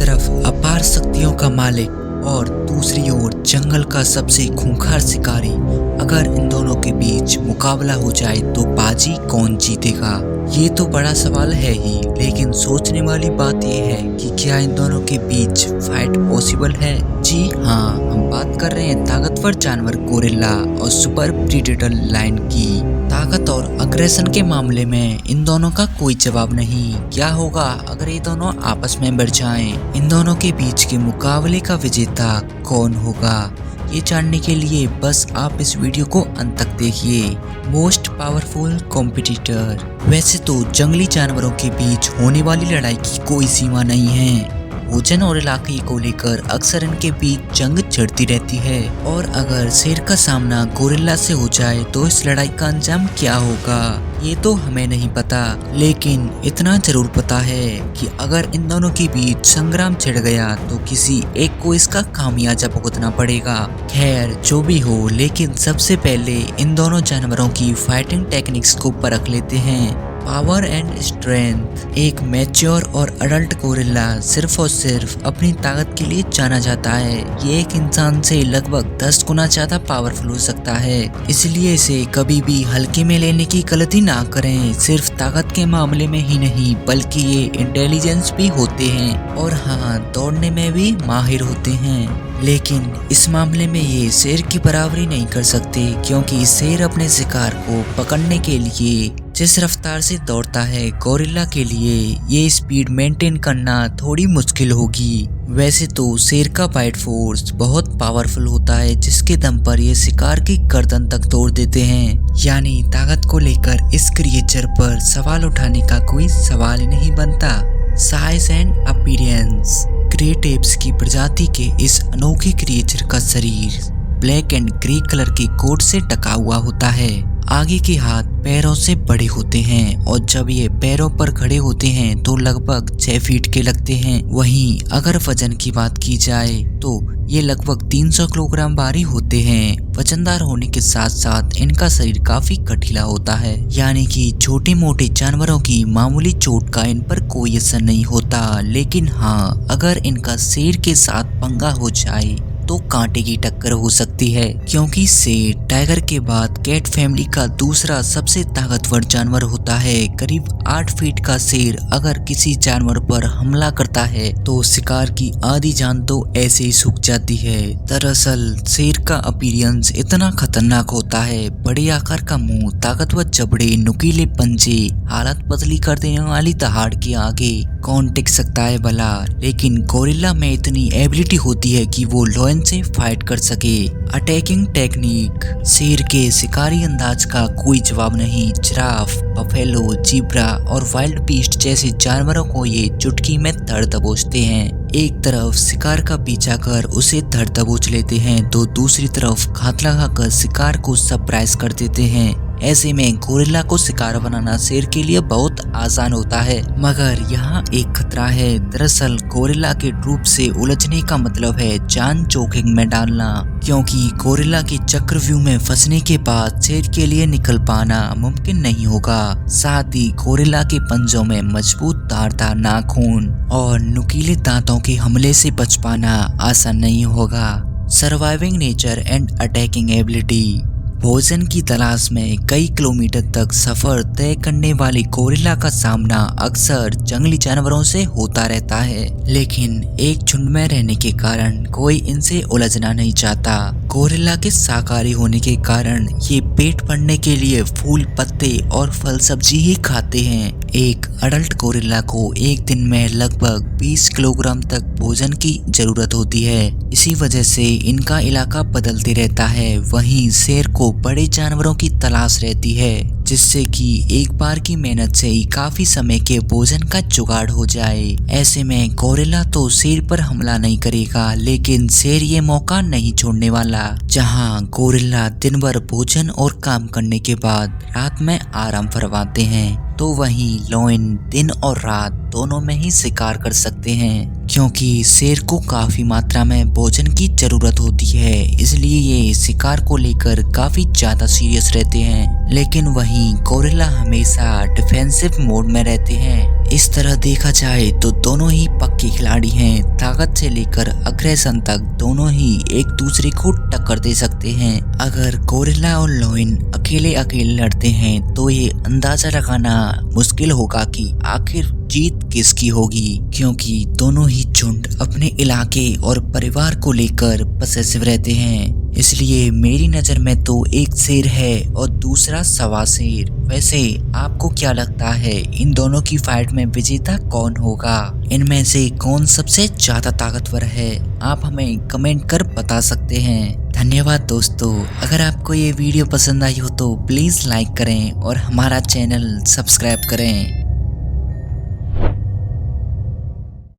तरफ अपार शक्तियों का मालिक और दूसरी ओर जंगल का सबसे खूंखार शिकारी। अगर इन दोनों के बीच मुकाबला हो जाए तो बाजी कौन जीतेगा? ये तो बड़ा सवाल है ही, लेकिन सोचने वाली बात यह है कि क्या इन दोनों के बीच फाइट पॉसिबल है? जी हाँ, हम बात कर रहे हैं ताकतवर जानवर गोरिल्ला और सुपर प्रीडेटर लायन की। ताकत और अग्रेशन के मामले में इन दोनों का कोई जवाब नहीं। क्या होगा अगर ये दोनों आपस में भिड़ जाएं? इन दोनों के बीच के मुकाबले का विजेता कौन होगा? ये जानने के लिए बस आप इस वीडियो को अंत तक देखिए। Most powerful competitor. वैसे तो जंगली जानवरों के बीच होने वाली लड़ाई की कोई सीमा नहीं है। भोजन और इलाके को लेकर अक्सर इनके बीच जंग छिड़ती रहती है, और अगर शेर का सामना गोरिल्ला से हो जाए तो इस लड़ाई का अंजाम क्या होगा ये तो हमें नहीं पता, लेकिन इतना जरूर पता है कि अगर इन दोनों के बीच संग्राम छिड़ गया तो किसी एक को इसका खामियाजा भुगतना पड़ेगा। खैर जो भी हो, लेकिन सबसे पहले इन दोनों जानवरों की फाइटिंग टेक्निक्स को परख लेते हैं। Power and strength. एक मैच्योर और अडल्ट गोरिल्ला सिर्फ और सिर्फ अपनी ताकत के लिए जाना जाता है। ये एक इंसान से लगभग 10 गुना ज्यादा पावरफुल हो सकता है, इसलिए इसे कभी भी हल्के में लेने की गलती ना करें। सिर्फ ताकत के मामले में ही नहीं, बल्कि ये इंटेलिजेंस भी होते हैं, और हाँ, दौड़ने में भी माहिर होते हैं। लेकिन इस मामले में ये शेर की बराबरी नहीं कर सकते, क्योंकि शेर अपने शिकार को पकड़ने के लिए जिस रफ्तार से दौड़ता है, गोरिल्ला के लिए ये स्पीड मेंटेन करना थोड़ी मुश्किल होगी। वैसे तो शेर का बाइट फोर्स बहुत पावरफुल होता है, जिसके दम पर ये शिकार की गर्दन तक तोड़ देते हैं। यानी ताकत को लेकर इस क्रिएचर पर सवाल उठाने का कोई सवाल ही नहीं बनता। Size and appearance. Great apps की प्रजाति के इस अनोखे क्रिएचर का शरीर ब्लैक एंड ग्रे कलर के कोट से ढका हुआ होता है। आगे के हाथ पैरों से बड़े होते हैं, और जब ये पैरों पर खड़े होते हैं तो लगभग 6 फीट के लगते हैं। वहीं अगर वजन की बात की जाए तो ये लगभग 300 किलोग्राम भारी होते हैं। वजनदार होने के साथ साथ इनका शरीर काफी कठिला होता है, यानी कि छोटे मोटे जानवरों की मामूली चोट का इन पर कोई असर नहीं होता। लेकिन हाँ, अगर इनका शेर के साथ पंगा हो जाए तो कांटे की टक्कर हो सकती है, क्योंकि शेर टाइगर के बाद कैट फैमिली का दूसरा सबसे ताकतवर जानवर होता है। करीब 8 फीट का शेर अगर किसी जानवर पर हमला करता है तो शिकार की आधी जान तो ऐसे ही सूख जाती है। दरअसल शेर का अपीयरेंस इतना खतरनाक होता है, बड़े आकार का मुंह, ताकतवर जबड़े, नुकीले पंजे, हालत बदली कर देने वाली दहाड़ के आगे कौन टिक सकता है भला। लेकिन गोरिल्ला में इतनी एबिलिटी होती है कि वो लायन से फाइट कर सके। Attacking technique. शेर के शिकारी अंदाज का कोई जवाब नहीं। जिराफ, बफेलो, जीब्रा और वाइल्ड बीस्ट जैसे जानवरों को ये चुटकी में धड़ दबोचते हैं। एक तरफ शिकार का पीछा कर उसे धड़ दबोच लेते हैं, तो दूसरी तरफ घात लगाकर शिकार को सरप्राइज कर देते हैं। ऐसे में गोरिल्ला को शिकार बनाना शेर के लिए बहुत आसान होता है, मगर यहाँ एक खतरा है। दरअसल गोरिल्ला के रूप से उलझने का मतलब है जान जोखिम में डालना, क्योंकि गोरिल्ला के चक्रव्यूह में फंसने के बाद शेर के लिए निकल पाना मुमकिन नहीं होगा। साथ ही गोरिल्ला के पंजों में मजबूत धारदार नाखून और नुकीले दांतों के हमले से बच पाना आसान नहीं होगा। Surviving nature and attacking ability. भोजन की तलाश में कई किलोमीटर तक सफर तय करने वाले गोरिल्ला का सामना अक्सर जंगली जानवरों से होता रहता है, लेकिन एक झुंड में रहने के कारण कोई इनसे उलझना नहीं चाहता। गोरिल्ला के शाकाहारी होने के कारण ये पेट भरने के लिए फूल, पत्ते और फल सब्जी ही खाते हैं। एक अडल्ट गोरिल्ला को एक दिन में लगभग 20 किलोग्राम तक भोजन की जरूरत होती है। इसी वजह से इनका इलाका बदलते रहता है। वहीं शेर को बड़े जानवरों की तलाश रहती है, जिससे कि एक बार की मेहनत से ही काफी समय के भोजन का जुगाड़ हो जाए। ऐसे में गोरिल्ला तो शेर पर हमला नहीं करेगा, लेकिन शेर ये मौका नहीं छोड़ने वाला। जहां गोरिल्ला दिन भर भोजन और काम करने के बाद रात में आराम फरमाते हैं, तो वहीं लायन दिन और रात दोनों में ही शिकार कर सकते हैं, क्योंकि शेर को काफी मात्रा में भोजन की जरूरत होती है, इसलिए ये शिकार को लेकर काफी ज्यादा सीरियस रहते हैं। लेकिन वहीं गोरिल्ला हमेशा डिफेंसिव मोड में रहते हैं। इस तरह देखा जाए तो दोनों ही पक्के खिलाड़ी हैं। ताकत से लेकर अग्रेशन तक दोनों ही एक दूसरे को टक्कर दे सकते हैं। अगर गोरिल्ला और लायन अकेले लड़ते हैं तो ये अंदाजा लगाना मुश्किल होगा कि आखिर जीत किसकी होगी, क्योंकि दोनों ही झुंड अपने इलाके और परिवार को लेकर पसेसिव रहते हैं। इसलिए मेरी नजर में तो एक शेर है और दूसरा सवा शेर। वैसे आपको क्या लगता है, इन दोनों की फाइट में विजेता कौन होगा? इनमें से कौन सबसे ज्यादा ताकतवर है? आप हमें कमेंट कर बता सकते हैं। धन्यवाद दोस्तों। अगर आपको ये वीडियो पसंद आई हो तो प्लीज लाइक करें और हमारा चैनल सब्सक्राइब करें।